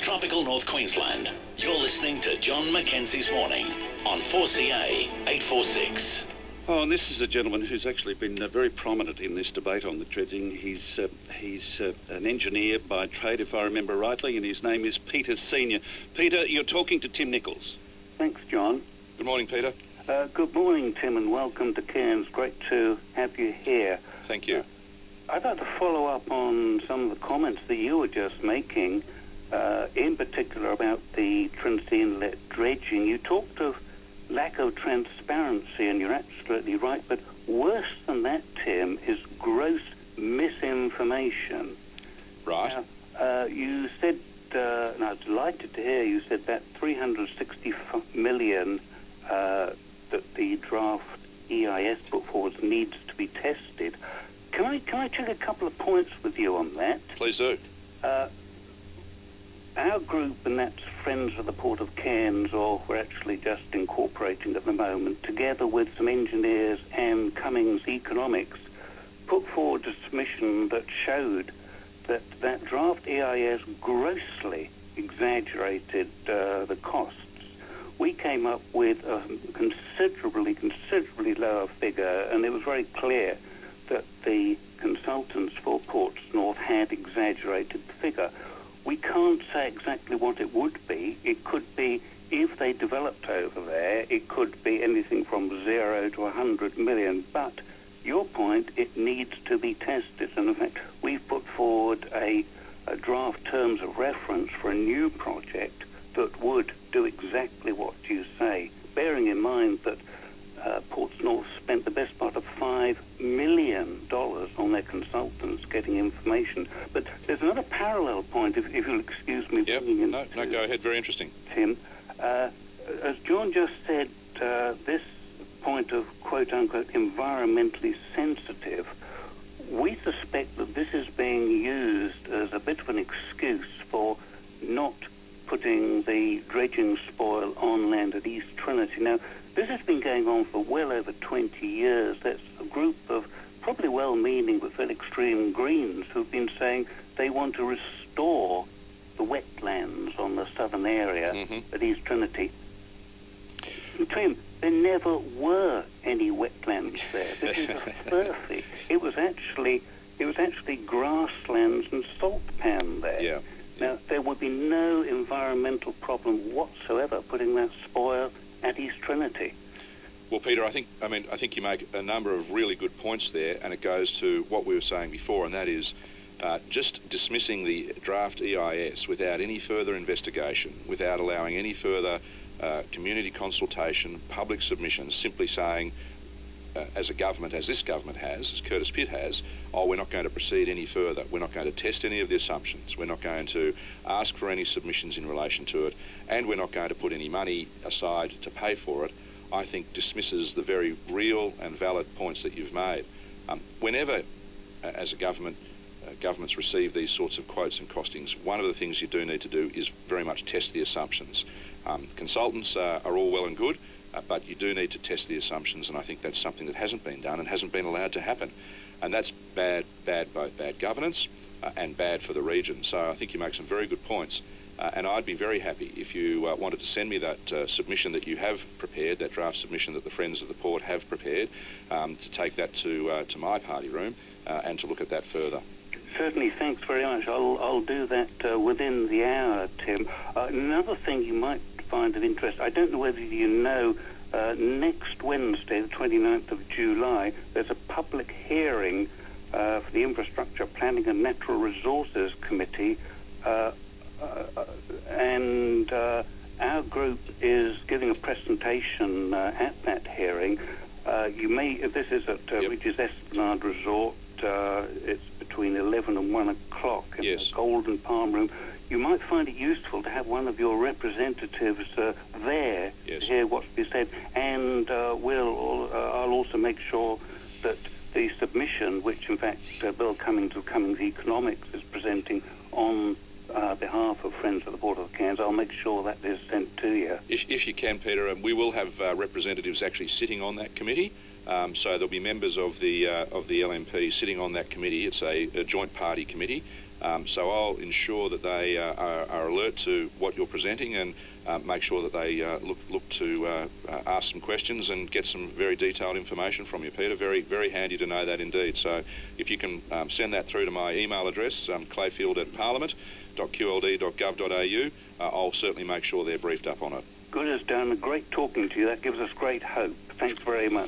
tropical North Queensland. You're listening to John Mackenzie's Morning on 4CA 846. Oh, and this is a gentleman who's actually been very prominent in this debate on the dredging. He's an engineer by trade, if I remember rightly, and his name is Peter Senior. Peter, you're talking to Tim Nicholls. Thanks, John. Good morning, Peter. Good morning, Tim, and welcome to Cairns. Great to have you here. Thank you. I'd like to follow up on some of the comments that you were just making, in particular about the Trinity Inlet dredging. You talked of lack of transparency, and you're absolutely right, but worse than that, Tim, is gross misinformation. Right. Now, you said, and I was delighted to hear you said that 360 million that the draft EIS put forward needs to be tested. Can I check a couple of points with you on that? Please do. Our group, and that's Friends of the Port of Cairns, or we're actually just incorporating at the moment, together with some engineers and Cummings Economics, put forward a submission that showed that draft EIS grossly exaggerated the costs. We came up with a considerably lower figure, and it was very clear that the consultants for Ports North had exaggerated the figure. We can't say exactly what it would be. It could be, if they developed over there, it could be anything from 0 to 100 million. But your point, it needs to be tested. And in fact, we've put forward a draft terms of reference for a new project that would do exactly what you say, bearing in mind that Ports North spent the best part of $5 million on their consultants getting information. But there's another parallel point, if you'll excuse me. Yep. No, go ahead. Very interesting. Tim, as John just said, this point of quote-unquote environmentally sensitive, we suspect that this is being used as a bit of an excuse for not putting the dredging spoil on land at East Trinity. Now, this has been going on for well over 20 years. That's a group of probably well-meaning but very extreme Greens who've been saying they want to restore the wetlands on the southern area at East Trinity. Tim, there never were any wetlands there. This is a furphy. It was actually grasslands and salt pan there. Yeah. Now, there would be no environmental problem whatsoever putting that spoil at East Trinity. Well, Peter, I think you make a number of really good points there, and it goes to what we were saying before, and that is just dismissing the draft EIS without any further investigation, without allowing any further community consultation, public submissions, simply saying, as a government, as this government has, as Curtis Pitt has, we're not going to proceed any further. We're not going to test any of the assumptions. We're not going to ask for any submissions in relation to it, and we're not going to put any money aside to pay for it, I think dismisses the very real and valid points that you've made. Whenever, as a government, governments receive these sorts of quotes and costings, one of the things you do need to do is very much test the assumptions. Consultants are all well and good, but you do need to test the assumptions, and I think that's something that hasn't been done and hasn't been allowed to happen. And that's both bad governance and bad for the region. So I think you make some very good points. And I'd be very happy if you wanted to send me that submission that you have prepared, that draft submission that the Friends of the Port have prepared, to take that to my party room and to look at that further. Certainly, thanks very much. I'll do that within the hour, Tim. Another thing you might find of interest, I don't know whether you know, next Wednesday, the 29th of July, there's a public hearing for the Infrastructure Planning and Natural Resources Committee, and our group is giving a presentation at that hearing. This is at Ridges Esplanade Resort. It's between 11 and 1 o'clock in the Golden Palm Room. You might find it useful to have one of your representatives there to hear what's been said, and I'll also make sure that the submission, which in fact Bill Cummings of Cummings Economics is presenting on behalf of Friends of the Port of Cairns, I'll make sure that is sent to you. If you can, Peter, we will have representatives actually sitting on that committee. So there'll be members of the LNP sitting on that committee. It's a joint party committee. So I'll ensure that they are alert to what you're presenting and make sure that they look to ask some questions and get some very detailed information from you, Peter. Very, very handy to know that indeed. So if you can send that through to my email address, clayfield@parliament.qld.gov.au, I'll certainly make sure they're briefed up on it. Good as done. Great talking to you. That gives us great hope. Thanks very much.